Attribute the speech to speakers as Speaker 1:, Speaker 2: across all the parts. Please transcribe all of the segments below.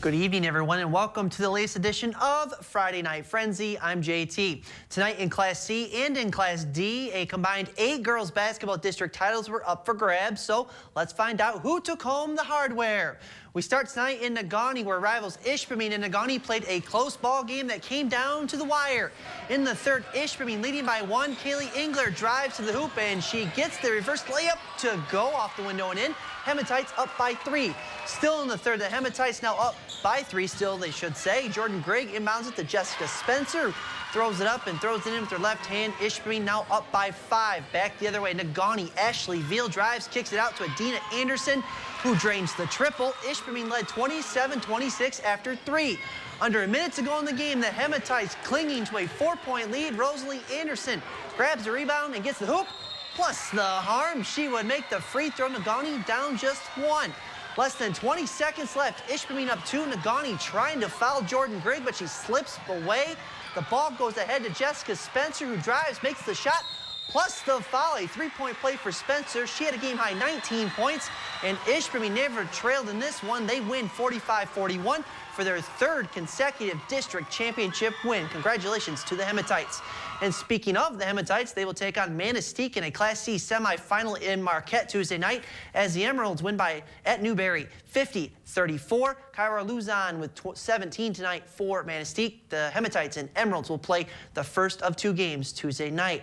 Speaker 1: Good evening, everyone, and welcome to the latest edition of Friday Night Frenzy. I'm JT. Tonight in Class C and in Class D, a combined 8 girls basketball district titles were up for grabs, so let's find out who took home the hardware. We start tonight in Negaunee, where rivals Ishpeming and Negaunee played a close ball game that came down to the wire. In the third, Ishpeming leading by 1. Kaylee Engler drives to the hoop, and she gets the reverse layup to go off the window and in. Hematites up by 3. Still in the third, the Hematites now up by 3, still they should say. Jordan Grigg inbounds it to Jessica Spencer, throws it up and throws it in with her left hand. Ishpeming now up by 5. Back the other way, Negaunee, Ashley Veal drives, kicks it out to Adina Anderson, who drains the triple. Ishpeming led 27-26 after 3. Under a minute to go in the game, the Hematites clinging to a 4-point lead. Rosalie Anderson grabs the rebound and gets the hoop. Plus the harm, she would make the free throw. Negaunee down just 1. Less than 20 seconds left. Ishpeming up 2. Negaunee trying to foul Jordan Grigg, but she slips away. The ball goes ahead to Jessica Spencer, who drives, makes the shot, plus the foul. A 3-point play for Spencer. She had a game-high 19 points, and Ishpeming never trailed in this one. They win 45-41 for their 3rd consecutive district championship win. Congratulations to the Hematites. And speaking of the Hematites, they will take on Manistee in a Class C semifinal in Marquette Tuesday night as the Emeralds win by at Newberry 50-34. Kyra Luzon with 17 tonight for Manistee. The Hematites and Emeralds will play the first of 2 games Tuesday night.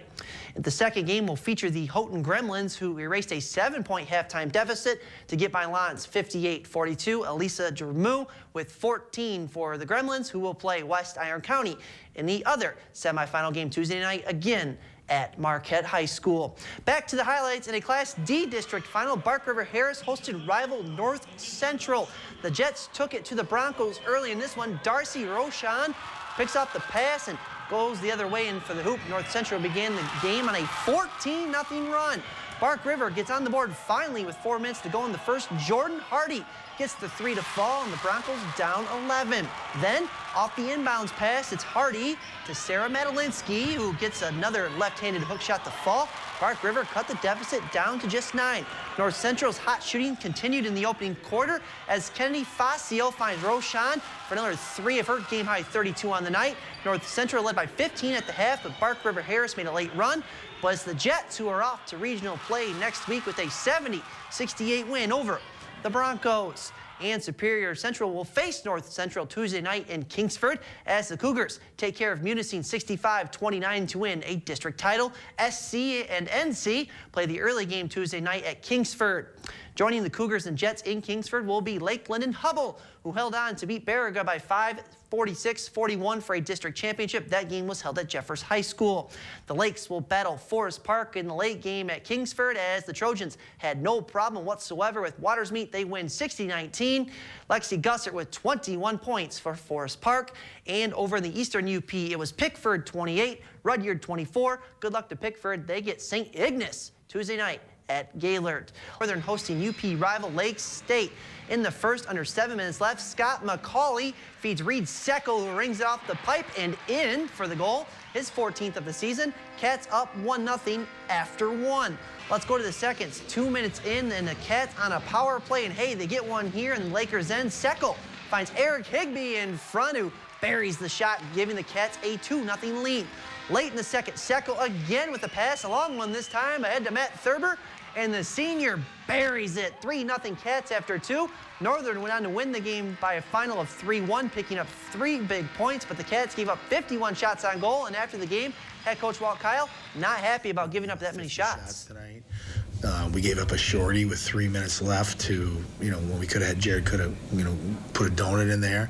Speaker 1: The second game will feature the Houghton Gremlins, who erased a 7-point halftime deficit to get by Lons 58-42. Elisa Jermu with 14 for the Gremlins, who will play West Iron County in the other semifinal game Tuesday night, again at Marquette High School. Back to the highlights in a Class D district final. Bark River Harris hosted rival North Central. The Jets took it to the Broncos early in this one. Darcy Roshan picks up the pass and goes the other way in for the hoop. North Central began the game on a 14-0 run. Bark River gets on the board finally with 4 minutes to go in the first. Jordan Hardy gets the 3 to fall, and the Broncos down 11. Then, off the inbounds pass, it's Hardy to Sarah Madalinsky, who gets another left-handed hook shot to fall. Bark River cut the deficit down to just 9. North Central's hot shooting continued in the opening quarter as Kennedy Facio finds Roshan for another 3 of her game-high 32 on the night. North Central led by 15 at the half, but Bark River Harris made a late run. But it's the Jets who are off to regional play next week with a 70-68 win over the Broncos. And Superior Central will face North Central Tuesday night in Kingsford as the Cougars take care of Munising 65-29 to win a district title. SC and NC play the early game Tuesday night at Kingsford. Joining the Cougars and Jets in Kingsford will be Lakeland and Hubble, who held on to beat Baraga by 46-41 for a district championship. That game was held at Jeffers High School. The Lakes will battle Forest Park in the late game at Kingsford as the Trojans had no problem whatsoever with Watersmeet. They win 60-19. Lexi Gussert with 21 points for Forest Park. And over in the Eastern UP, it was Pickford 28, Rudyard 24. Good luck to Pickford. They get St. Ignace Tuesday night at Gaylord. Northern hosting UP rival Lake State. In the first, under 7 minutes left, Scott McCauley feeds Reed Secco, who rings it off the pipe and in for the goal, his 14th of the season. Cats up 1-0 after 1. Let's go to the seconds. 2 minutes in, and the Cats on a power play, and hey, they get one here, and the Lakers end. Secco finds Eric Higby in front, who buries the shot, giving the Cats a 2-0 lead. Late in the second, Secco again with a pass, a long one this time, ahead to Matt Thurber, and the senior buries it. 3-0 Cats after 2. Northern went on to win the game by a final of 3-1, picking up 3 big points, but the Cats gave up 51 shots on goal, and after the game, head coach Walt Kyle not happy about giving up that many shots.
Speaker 2: Tonight. We gave up a shorty with 3 minutes left to, when we could have had Jared could have, put a donut in there.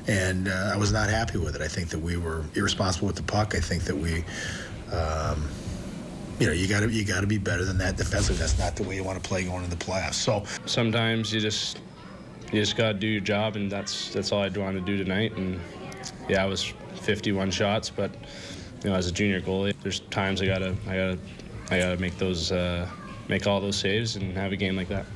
Speaker 2: And I was not happy with it. I think that we were irresponsible with the puck. I think that we, you got to be better than that defensively. That's not the way you want to play going into the playoffs. So
Speaker 3: sometimes you just got to do your job, and that's all I want to do tonight. And yeah, I was 51 shots, but as a junior goalie, there's times I gotta make those. Make all those saves and have a game like that.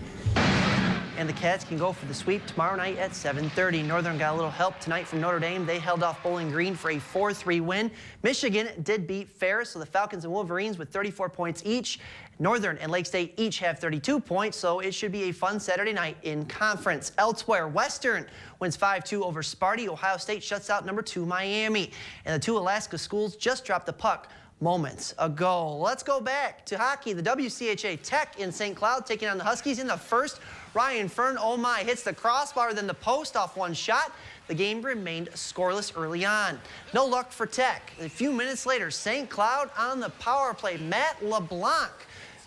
Speaker 1: and the Cats can go for the sweep tomorrow night at 7:30. Northern got a little help tonight from Notre Dame. They held off Bowling Green for a 4-3 win. Michigan did beat Ferris, so the Falcons and Wolverines with 34 points each. Northern and Lake State each have 32 points, so it should be a fun Saturday night in conference. Elsewhere, Western wins 5-2 over Sparty. Ohio State shuts out number 2 Miami. And the 2 Alaska schools just dropped the puck moments ago. Let's go back to hockey. The WCHA Tech in St. Cloud taking on the Huskies in the first. Ryan Fern, oh my, hits the crossbar, then the post off one shot. The game remained scoreless early on. No luck for Tech. A few minutes later, St. Cloud on the power play. Matt LeBlanc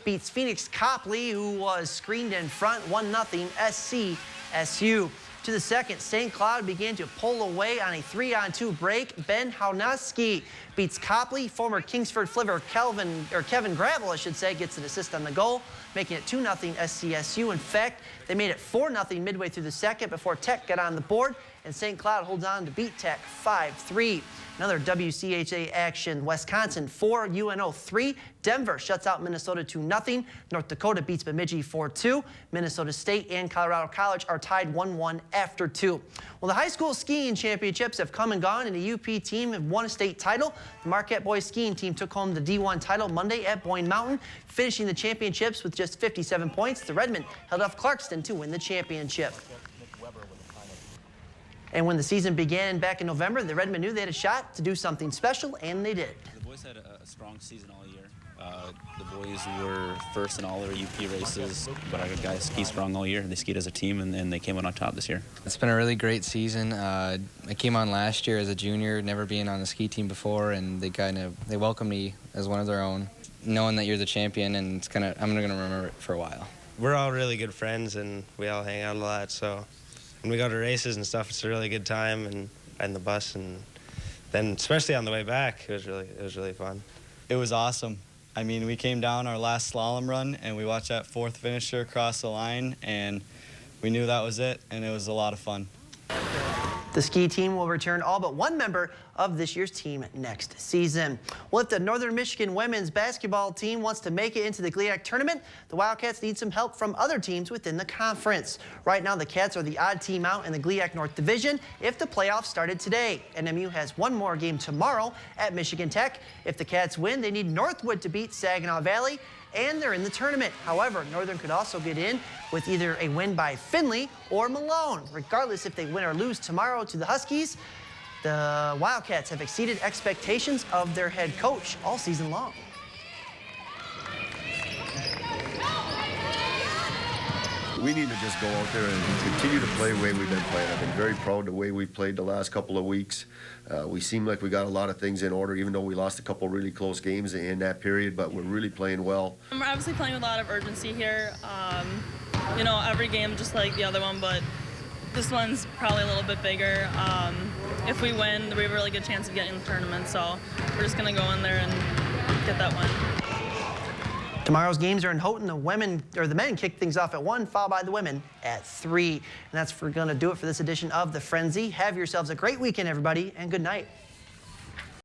Speaker 1: beats Phoenix Copley, who was screened in front, 1-0 SCSU. To the second, St. Cloud began to pull away on a 3-on-2 break. Ben Haunaski beats Copley. Former Kingsford Flivver Kevin Gravel, I should say, gets an assist on the goal, making it 2-0 SCSU. In fact, they made it 4-0 midway through the second before Tech got on the board, and St. Cloud holds on to beat Tech 5-3. Another WCHA action, Wisconsin 4, UNO 3. Denver shuts out Minnesota 2-0. North Dakota beats Bemidji 4-2. Minnesota State and Colorado College are tied 1-1 after 2. Well, the high school skiing championships have come and gone, and the UP team have won a state title. The Marquette boys skiing team took home the D1 title Monday at Boyne Mountain, finishing the championships with just 57 points. The Redmen held off Clarkston to win the championship. And when the season began back in November, the Redmen knew they had a shot to do something special, and they did.
Speaker 4: The boys had a strong season all year. The boys were first in all their UP races, but our guys ski strong all year. They skied as a team, and they came out on top this year.
Speaker 5: It's been a really great season. I came on last year as a junior, never being on the ski team before, and they welcomed me as one of their own, knowing that you're the champion, and I'm gonna remember it for a while.
Speaker 6: We're all really good friends, and we all hang out a lot, so when we go to races and stuff, it's a really good time, and riding the bus, and then especially on the way back, it was really fun.
Speaker 7: It was awesome. I mean, we came down our last slalom run, and we watched that 4th finisher cross the line, and we knew that was it, and it was a lot of fun.
Speaker 1: The ski team will return all but one member of this year's team next season. Well, if the Northern Michigan women's basketball team wants to make it into the GLIAC tournament, the Wildcats need some help from other teams within the conference. Right now, the Cats are the odd team out in the GLIAC North Division if the playoffs started today. NMU has one more game tomorrow at Michigan Tech. If the Cats win, they need Northwood to beat Saginaw Valley, and they're in the tournament. However, Northern could also get in with either a win by Findlay or Malone. Regardless if they win or lose tomorrow to the Huskies, the Wildcats have exceeded expectations of their head coach all season long.
Speaker 8: We need to just go out there and continue to play the way we've been playing. I've been very proud of the way we've played the last couple of weeks. We seem like we got a lot of things in order, even though we lost a couple really close games in that period, but we're really playing well.
Speaker 9: We're obviously playing with a lot of urgency here. You know, every game just like the other one, but this one's probably a little bit bigger. If we win, we have a really good chance of getting in the tournament, so we're just going to go in there and get that win.
Speaker 1: Tomorrow's games are in Houghton. The men kick things off at 1, followed by the women at 3. And that's going to do it for this edition of The Frenzy. Have yourselves a great weekend, everybody, and good night.